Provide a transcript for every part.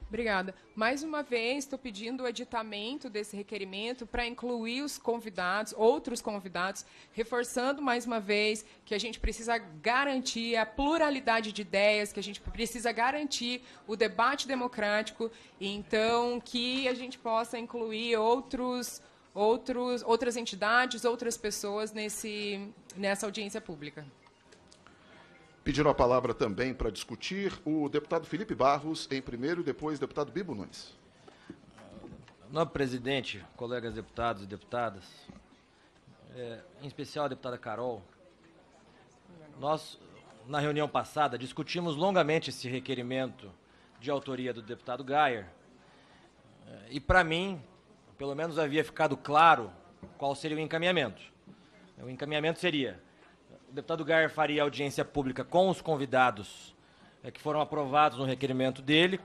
Obrigada. Mais uma vez, estou pedindo o editamento desse requerimento para incluir os convidados, outros convidados, reforçando mais uma vez que a gente precisa garantir a pluralidade de ideias, que a gente precisa garantir o debate democrático, e então que a gente possa incluir outras entidades, outras pessoas nessa audiência pública. Pediram a palavra também para discutir o deputado Felipe Barros em primeiro e depois o deputado Bibo Nunes. Nobre presidente, colegas deputados e deputadas, em especial a deputada Carol, nós, na reunião passada, discutimos longamente esse requerimento de autoria do deputado Gayer, e para mim, pelo menos havia ficado claro qual seria o encaminhamento. O encaminhamento seria: o deputado Gayer faria audiência pública com os convidados que foram aprovados no requerimento dele,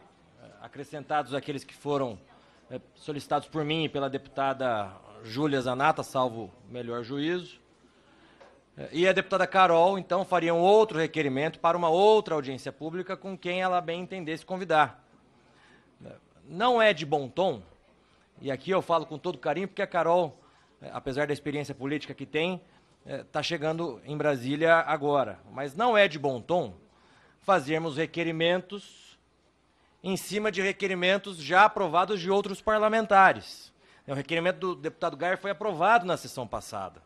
acrescentados aqueles que foram solicitados por mim e pela deputada Júlia Zanata, salvo melhor juízo. E a deputada Carol, então, faria um outro requerimento para uma outra audiência pública com quem ela bem entendesse convidar. Não é de bom tom, e aqui eu falo com todo carinho, porque a Carol, apesar da experiência política que tem, está chegando em Brasília agora, mas não é de bom tom fazermos requerimentos em cima de requerimentos já aprovados de outros parlamentares. O requerimento do deputado Gayer foi aprovado na sessão passada.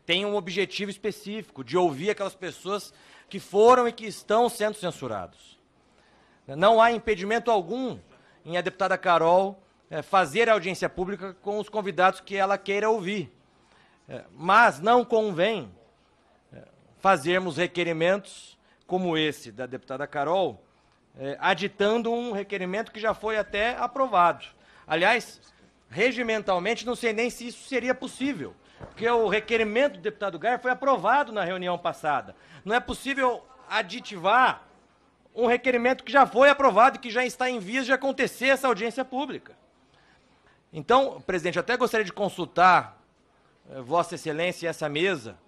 Tem um objetivo específico de ouvir aquelas pessoas que foram e que estão sendo censurados. Não há impedimento algum em a deputada Carol fazer a audiência pública com os convidados que ela queira ouvir. Mas não convém fazermos requerimentos como esse da deputada Carol, aditando um requerimento que já foi até aprovado. Aliás, regimentalmente, não sei nem se isso seria possível, porque o requerimento do deputado Gayer foi aprovado na reunião passada. Não é possível aditivar um requerimento que já foi aprovado e que já está em vias de acontecer essa audiência pública. Então, presidente, eu até gostaria de consultar Vossa Excelência e essa mesa,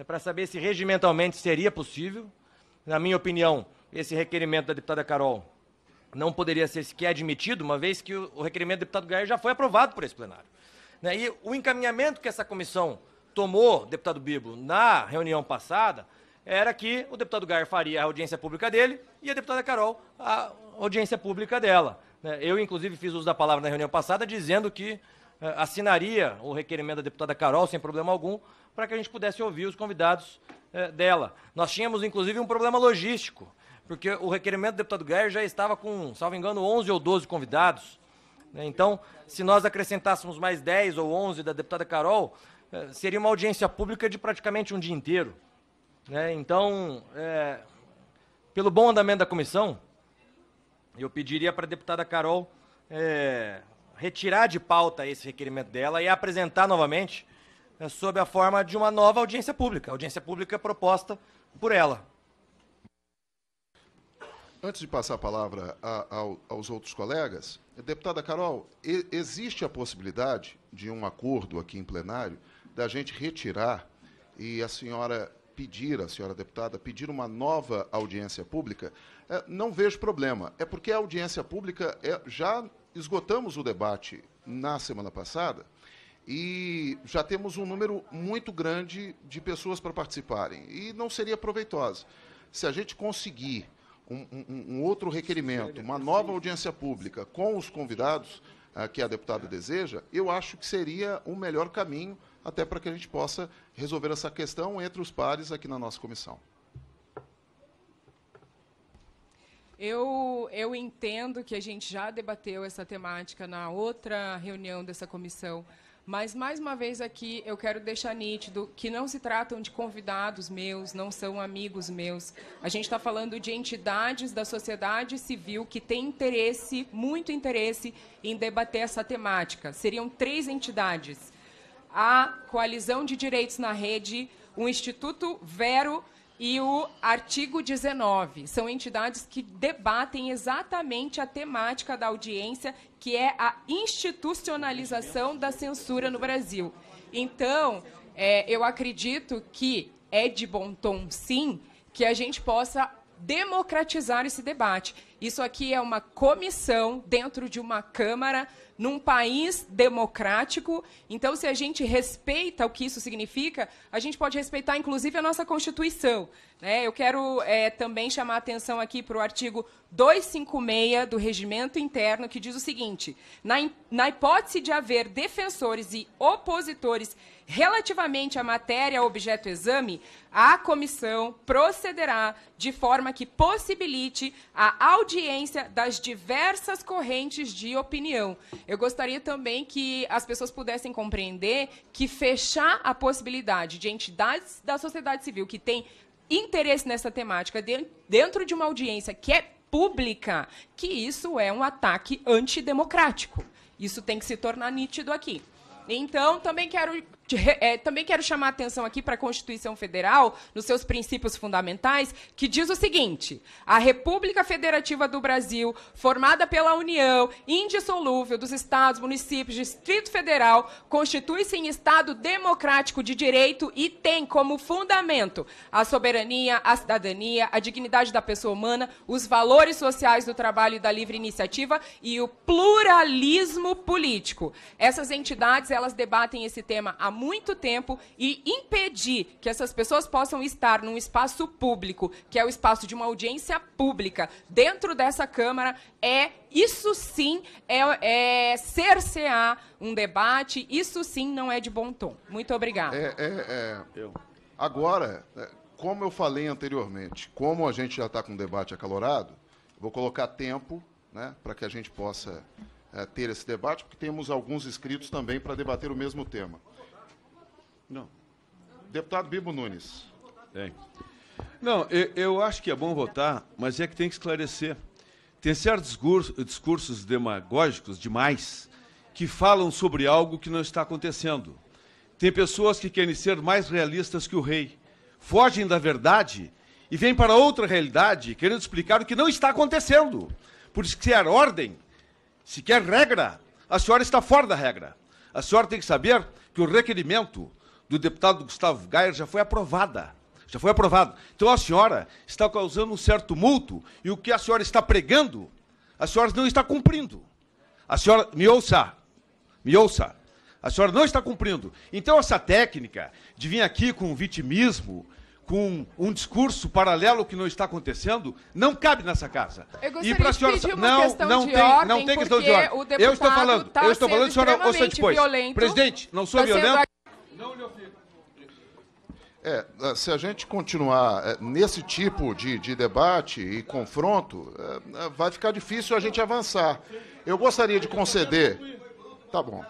para saber se regimentalmente seria possível. Na minha opinião, esse requerimento da deputada Carol não poderia ser sequer admitido, uma vez que o requerimento do deputado Gayer já foi aprovado por esse plenário. E o encaminhamento que essa comissão tomou, deputado Bibo, na reunião passada, era que o deputado Gayer faria a audiência pública dele e a deputada Carol a audiência pública dela. Eu, inclusive, fiz uso da palavra na reunião passada, dizendo que assinaria o requerimento da deputada Carol, sem problema algum, para que a gente pudesse ouvir os convidados dela. Nós tínhamos, inclusive, um problema logístico, porque o requerimento do deputado Gayer já estava com, salvo engano, 11 ou 12 convidados. Então, se nós acrescentássemos mais 10 ou 11 da deputada Carol, seria uma audiência pública de praticamente um dia inteiro. Então, pelo bom andamento da comissão, eu pediria para a deputada Carol retirar de pauta esse requerimento dela e apresentar novamente sob a forma de uma nova audiência pública proposta por ela. Antes de passar a palavra aos outros colegas, deputada Carol, existe a possibilidade de um acordo aqui em plenário da gente retirar e a senhora deputada, pedir uma nova audiência pública? Não vejo problema. É porque a audiência pública, já esgotamos o debate na semana passada e já temos um número muito grande de pessoas para participarem. E não seria proveitosa. Se a gente conseguir um outro requerimento, uma nova audiência pública com os convidados que a deputada deseja, eu acho que seria o melhor caminho, até para que a gente possa resolver essa questão entre os pares aqui na nossa comissão. Eu entendo que a gente já debateu essa temática na outra reunião dessa comissão, mas, mais uma vez aqui, eu quero deixar nítido que não se tratam de convidados meus, não são amigos meus. A gente está falando de entidades da sociedade civil que têm interesse, muito interesse, em debater essa temática. Seriam 3 entidades: a Coalizão de Direitos na Rede, o Instituto Vero e o Artigo 19. São entidades que debatem exatamente a temática da audiência, que é a institucionalização da censura no Brasil. Então, eu acredito que é de bom tom, sim, que a gente possa democratizar esse debate. Isso aqui é uma comissão dentro de uma Câmara, num país democrático. Então, se a gente respeita o que isso significa, a gente pode respeitar, inclusive, a nossa Constituição, né? Eu quero também chamar a atenção aqui para o artigo 256 do Regimento Interno, que diz o seguinte: na hipótese de haver defensores e opositores relativamente à matéria objeto exame, a comissão procederá de forma que possibilite a audiência das diversas correntes de opinião. Eu gostaria também que as pessoas pudessem compreender que fechar a possibilidade de entidades da sociedade civil que têm interesse nessa temática dentro de uma audiência que é pública, que isso é um ataque antidemocrático. Isso tem que se tornar nítido aqui. Então, também quero chamar a atenção aqui para a Constituição Federal, nos seus princípios fundamentais, que diz o seguinte: a República Federativa do Brasil, formada pela União indissolúvel dos Estados, municípios, Distrito Federal, constitui-se em Estado democrático de direito e tem como fundamento a soberania, a cidadania, a dignidade da pessoa humana, os valores sociais do trabalho e da livre iniciativa e o pluralismo político. Essas entidades, elas debatem esse tema há muito tempo, e impedir que essas pessoas possam estar num espaço público, que é o espaço de uma audiência pública, dentro dessa Câmara, isso sim é cercear um debate, isso sim não é de bom tom. Muito obrigada. Agora, como eu falei anteriormente, como a gente já está com um debate acalorado, vou colocar tempo, né, para que a gente possa ter esse debate, porque temos alguns inscritos também para debater o mesmo tema. Não. Deputado Bibo Nunes. Não, eu acho que é bom votar, mas é que tem que esclarecer. Tem certos discursos demagógicos demais que falam sobre algo que não está acontecendo. Tem pessoas que querem ser mais realistas que o rei, fogem da verdade e vêm para outra realidade, querendo explicar o que não está acontecendo. Por isso, se quer ordem, se quer regra, a senhora está fora da regra. A senhora tem que saber que o requerimento do deputado Gustavo Gayer já foi aprovado. Então a senhora está causando um certo tumulto e o que a senhora está pregando, a senhora não está cumprindo. A senhora, me ouça, a senhora não está cumprindo. Então essa técnica de vir aqui com vitimismo, com um discurso paralelo que não está acontecendo, não cabe nessa casa. Eu gostaria de pedir uma questão de ordem, não tem questão de ordem. Eu estou falando, senhora, ouça depois. Presidente, não sou violento. Não lhe ofendo. Se a gente continuar nesse tipo de debate e confronto, vai ficar difícil a gente avançar. Eu gostaria de conceder... Tá bom.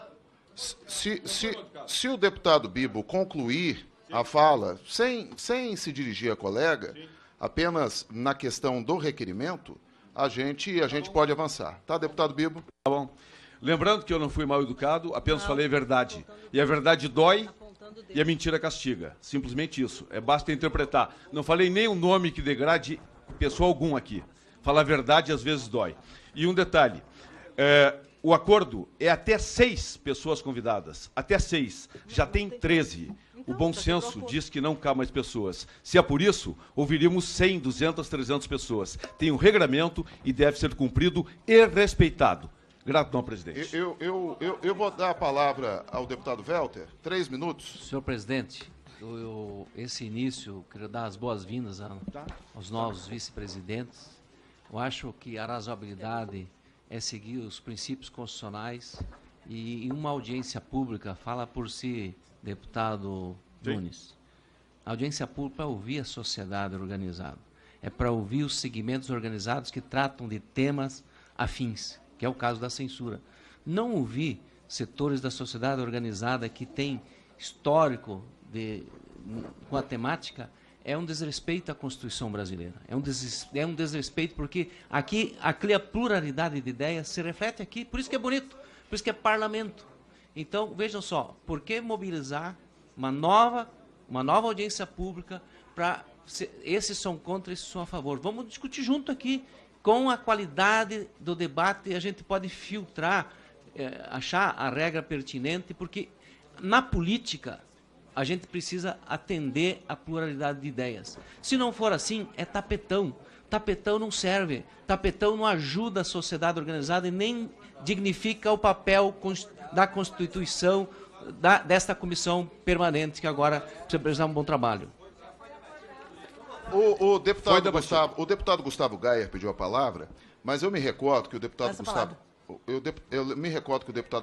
Se o deputado Bibo concluir a fala, sem se dirigir a colega, apenas na questão do requerimento, a gente pode avançar. Tá, deputado Bibo? Tá bom. Lembrando que eu não fui mal educado, apenas falei a verdade. E a verdade dói e a mentira castiga. Simplesmente isso. Basta interpretar. Não falei nem um nome que degrade pessoa algum aqui. Falar a verdade às vezes dói. E um detalhe. O acordo é até 6 pessoas convidadas. Até 6. Já tem 13. O bom senso diz que não cabe mais pessoas. Se é por isso, ouviríamos 100, 200, 300 pessoas. Tem um regramento e deve ser cumprido e respeitado. Gratidão, presidente. Eu vou dar a palavra ao deputado Welter. 3 minutos. Senhor presidente, esse início, quero dar as boas-vindas aos novos vice-presidentes. Eu acho que a razoabilidade é seguir os princípios constitucionais e em uma audiência pública, fala por si, deputado Nunes. A audiência pública é para ouvir a sociedade organizada. É para ouvir os segmentos organizados que tratam de temas afins, que é o caso da censura. Não ouvir setores da sociedade organizada que têm histórico com a temática é um desrespeito à Constituição brasileira. É um desrespeito porque aqui a pluralidade de ideias se reflete aqui, por isso que é bonito, por isso que é parlamento. Então, vejam só, por que mobilizar uma nova audiência pública para... Esses são contra, esses são a favor. Vamos discutir junto aqui. Com a qualidade do debate, a gente pode filtrar, achar a regra pertinente, porque na política a gente precisa atender a pluralidade de ideias. Se não for assim, é tapetão. Tapetão não serve. Tapetão não ajuda a sociedade organizada e nem dignifica o papel da Constituição desta comissão permanente, que agora precisa precisar um bom trabalho. O deputado Gustavo Gayer pediu a palavra, mas eu me recordo que o deputado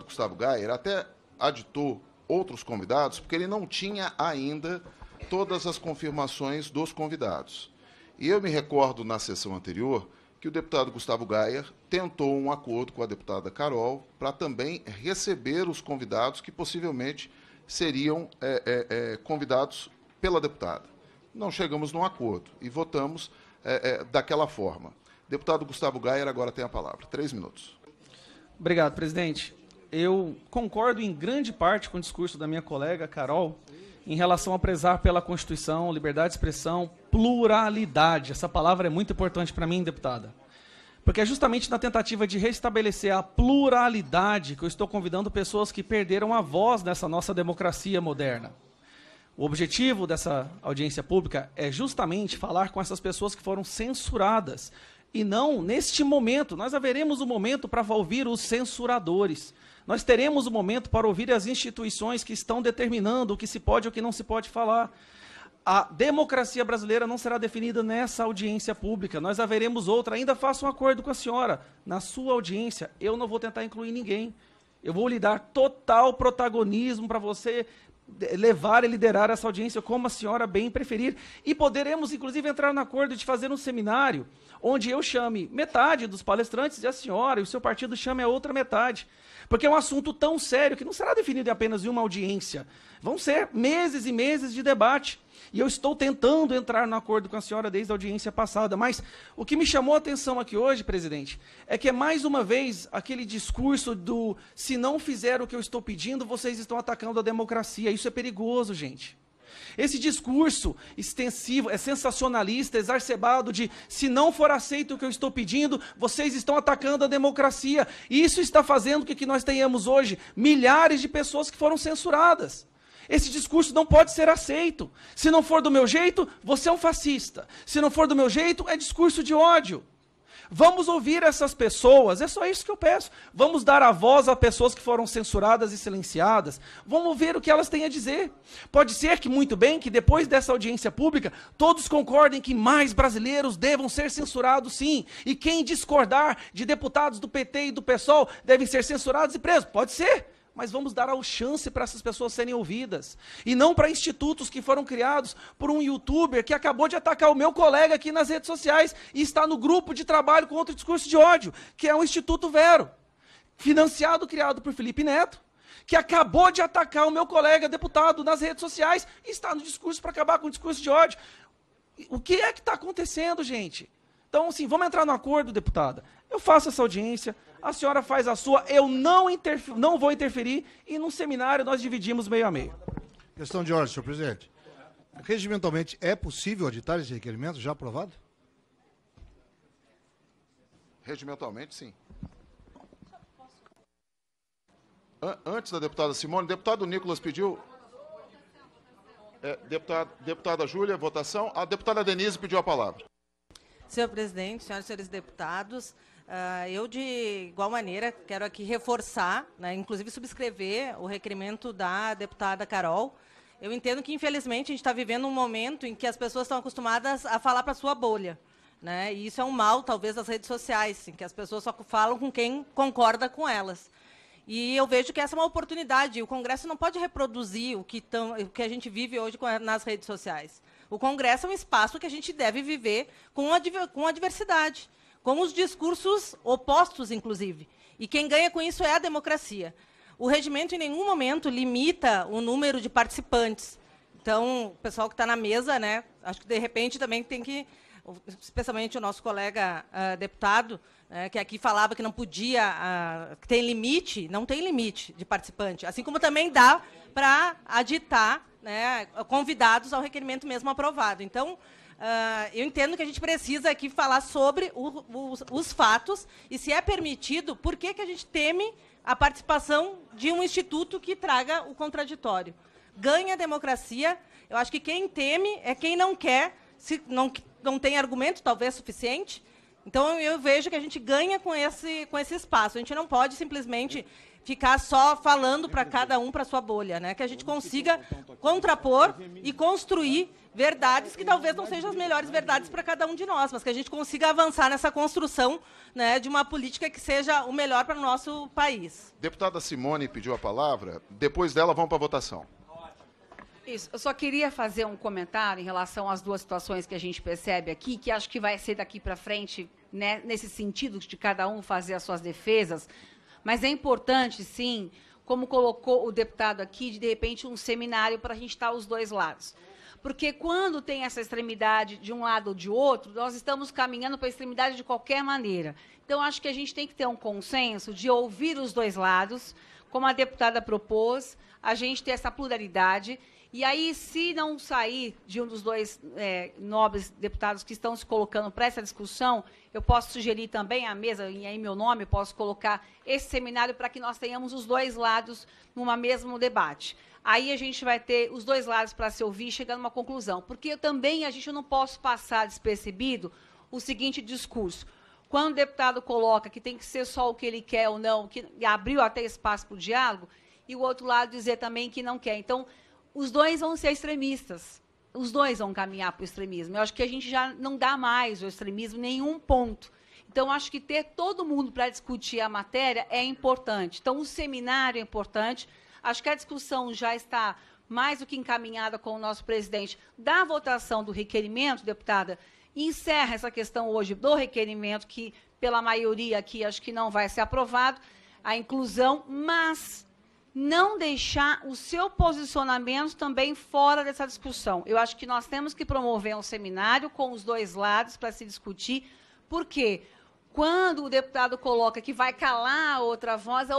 Gustavo Gayer até aditou outros convidados, porque ele não tinha ainda todas as confirmações dos convidados. E eu me recordo, na sessão anterior, que o deputado Gustavo Gayer tentou um acordo com a deputada Carol para também receber os convidados que possivelmente seriam convidados pela deputada. Não chegamos num acordo e votamos daquela forma. Deputado Gustavo Gayer agora tem a palavra. 3 minutos. Obrigado, presidente. Eu concordo em grande parte com o discurso da minha colega Carol em relação a prezar pela Constituição, liberdade de expressão, pluralidade. Essa palavra é muito importante para mim, deputada. Porque é justamente na tentativa de restabelecer a pluralidade que eu estou convidando pessoas que perderam a voz nessa nossa democracia moderna. O objetivo dessa audiência pública é justamente falar com essas pessoas que foram censuradas. E não, neste momento, nós haveremos um momento para ouvir os censuradores. Nós teremos um momento para ouvir as instituições que estão determinando o que se pode e o que não se pode falar. A democracia brasileira não será definida nessa audiência pública. Nós haveremos outra. Ainda faço um acordo com a senhora. Na sua audiência, eu não vou tentar incluir ninguém. Eu vou lhe dar total protagonismo para você levar e liderar essa audiência como a senhora bem preferir. E poderemos, inclusive, entrar no acordo de fazer um seminário onde eu chame metade dos palestrantes e a senhora e o seu partido chame a outra metade. Porque é um assunto tão sério que não será definido em apenas uma audiência. Vão ser meses e meses de debate. E eu estou tentando entrar no acordo com a senhora desde a audiência passada. Mas o que me chamou a atenção aqui hoje, presidente, é que é mais uma vez aquele discurso do se não fizer o que eu estou pedindo, vocês estão atacando a democracia. Isso é perigoso, gente. Esse discurso extensivo, sensacionalista, exacerbado de se não for aceito o que eu estou pedindo, vocês estão atacando a democracia. E isso está fazendo com que nós tenhamos hoje milhares de pessoas que foram censuradas. Esse discurso não pode ser aceito. Se não for do meu jeito, você é um fascista. Se não for do meu jeito, é discurso de ódio. Vamos ouvir essas pessoas, é só isso que eu peço. Vamos dar a voz a pessoas que foram censuradas e silenciadas. Vamos ver o que elas têm a dizer. Pode ser que, muito bem, que depois dessa audiência pública, todos concordem que mais brasileiros devam ser censurados, sim. E quem discordar de deputados do PT e do PSOL devem ser censurados e presos. Pode ser. Mas vamos dar a chance para essas pessoas serem ouvidas. E não para institutos que foram criados por um youtuber que acabou de atacar o meu colega aqui nas redes sociais e está no grupo de trabalho contra o discurso de ódio, que é o Instituto Vero, financiado, criado por Felipe Neto, que acabou de atacar o meu colega deputado nas redes sociais e está no discurso para acabar com o discurso de ódio. O que é que está acontecendo, gente? Então, assim, vamos entrar no acordo, deputada. Eu faço essa audiência, a senhora faz a sua, eu não vou interferir, e num seminário nós dividimos meio a meio. Questão de ordem, senhor presidente. Regimentalmente, é possível auditar esse requerimento já aprovado? Regimentalmente, sim. Antes da deputada Simone, deputado Nicolas pediu... deputada Júlia, votação. A deputada Denise pediu a palavra. Senhor presidente, senhoras e senhores deputados, eu, de igual maneira, quero aqui reforçar, né, inclusive subscrever o requerimento da deputada Carol. Eu entendo que, infelizmente, a gente está vivendo um momento em que as pessoas estão acostumadas a falar para a sua bolha, né, e isso é um mal, talvez, das redes sociais, em que as pessoas só falam com quem concorda com elas. E eu vejo que essa é uma oportunidade. O Congresso não pode reproduzir o que a gente vive hoje nas redes sociais. O Congresso é um espaço que a gente deve viver com a diversidade, com os discursos opostos, inclusive. E quem ganha com isso é a democracia. O regimento, em nenhum momento, limita o número de participantes. Então, o pessoal que está na mesa, né, acho que, de repente, também tem que, especialmente o nosso colega deputado, que aqui falava que não podia, que tem limite, não tem limite de participante. Assim como também dá para aditar, né, convidados ao requerimento mesmo aprovado. Então, eu entendo que a gente precisa aqui falar sobre os fatos e, se é permitido, por que a gente teme a participação de um instituto que traga o contraditório. Ganha a democracia. Eu acho que quem teme é quem não quer, não tem argumento, talvez, suficiente. Então, eu vejo que a gente ganha com esse espaço. A gente não pode simplesmente ficar só falando para cada um para sua bolha, né? Que a gente consiga contrapor e construir verdades que talvez não sejam as melhores verdades para cada um de nós, mas que a gente consiga avançar nessa construção, né, de uma política que seja o melhor para o nosso país. Deputada Simone pediu a palavra. Depois dela, vamos para a votação. Isso. Eu só queria fazer um comentário em relação às duas situações que a gente percebe aqui, que acho que vai ser daqui para frente, né, nesse sentido de cada um fazer as suas defesas. Mas é importante, sim, como colocou o deputado aqui, de repente um seminário para a gente estar os dois lados. Porque quando tem essa extremidade de um lado ou de outro, nós estamos caminhando para a extremidade de qualquer maneira. Então, acho que a gente tem que ter um consenso de ouvir os dois lados, como a deputada propôs, a gente ter essa pluralidade. E aí, se não sair de um dos dois nobres deputados que estão se colocando para essa discussão, eu posso sugerir também à mesa, e aí meu nome, posso colocar esse seminário para que nós tenhamos os dois lados num mesmo debate. Aí a gente vai ter os dois lados para se ouvir e chegar numa conclusão. Porque também a gente não posso passar despercebido o seguinte discurso. Quando o deputado coloca que tem que ser só o que ele quer ou não, que abriu até espaço para o diálogo, e o outro lado dizer também que não quer. Então, os dois vão ser extremistas. Os dois vão caminhar para o extremismo. Eu acho que a gente já não dá mais o extremismo em nenhum ponto. Então, acho que ter todo mundo para discutir a matéria é importante. Então, o seminário é importante. Acho que a discussão já está mais do que encaminhada com o nosso presidente da votação do requerimento, deputada. Encerra essa questão hoje do requerimento, que, pela maioria aqui, acho que não vai ser aprovado, a inclusão, mas não deixar o seu posicionamento também fora dessa discussão. Eu acho que nós temos que promover um seminário com os dois lados para se discutir, porque quando o deputado coloca que vai calar a outra voz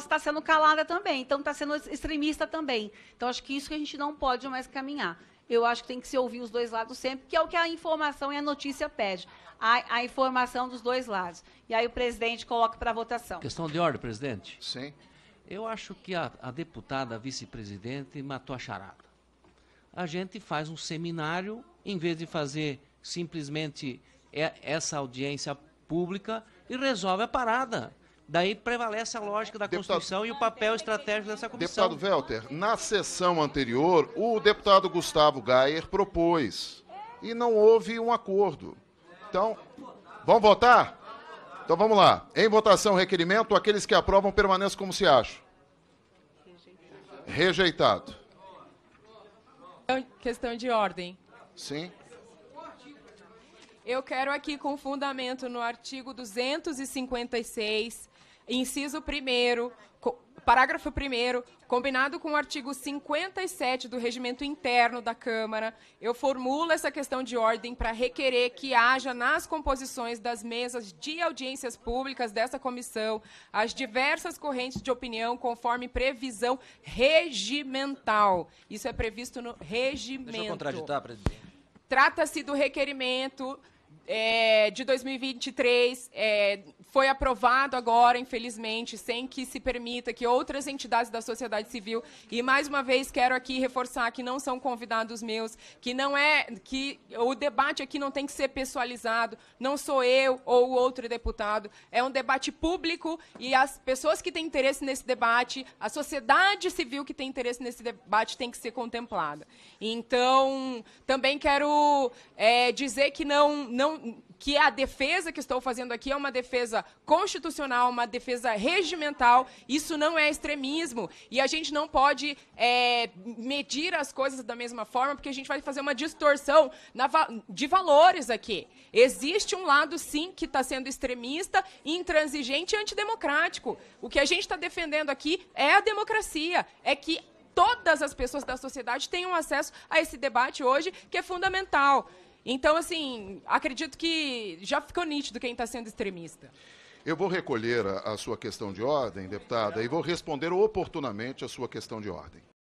está sendo calada também, então está sendo extremista também. Então, acho que isso que a gente não pode mais caminhar. Eu acho que tem que se ouvir os dois lados sempre, que é o que a informação e a notícia pede, a informação dos dois lados. E aí o presidente coloca para votação. Questão de ordem, presidente. Sim. Eu acho que a deputada vice-presidente matou a charada. A gente faz um seminário, em vez de fazer simplesmente essa audiência pública, e resolve a parada. Daí prevalece a lógica da Constituição e o papel estratégico dessa comissão. Deputado Welter, na sessão anterior, o deputado Gustavo Gayer propôs e não houve um acordo. Então, vamos votar? Então vamos lá. Em votação, requerimento, aqueles que aprovam permaneçam como se acham. Rejeitado. Questão de ordem. Sim. Eu quero aqui, com fundamento no artigo 256, inciso 1º, parágrafo 1º, combinado com o artigo 57 do Regimento Interno da Câmara, eu formulo essa questão de ordem para requerer que haja nas composições das mesas de audiências públicas dessa comissão as diversas correntes de opinião conforme previsão regimental. Isso é previsto no regimento. Deixa eu contraditar, presidente. Trata-se do requerimento de 2023, foi aprovado agora, infelizmente, sem que se permita que outras entidades da sociedade civil, e mais uma vez quero aqui reforçar que não são convidados meus, que o debate aqui não tem que ser pessoalizado, não sou eu ou outro deputado, é um debate público e as pessoas que têm interesse nesse debate, a sociedade civil que tem interesse nesse debate tem que ser contemplada. Então, também quero dizer que que a defesa que estou fazendo aqui é uma defesa constitucional, uma defesa regimental. Isso não é extremismo. E a gente não pode medir as coisas da mesma forma, porque a gente vai fazer uma distorção de valores aqui. Existe um lado, sim, que está sendo extremista, intransigente e antidemocrático. O que a gente está defendendo aqui é a democracia, é que todas as pessoas da sociedade tenham acesso a esse debate hoje, que é fundamental. Então, assim, acredito que já ficou nítido quem está sendo extremista. Eu vou recolher a sua questão de ordem, deputada, e vou responder oportunamente a sua questão de ordem.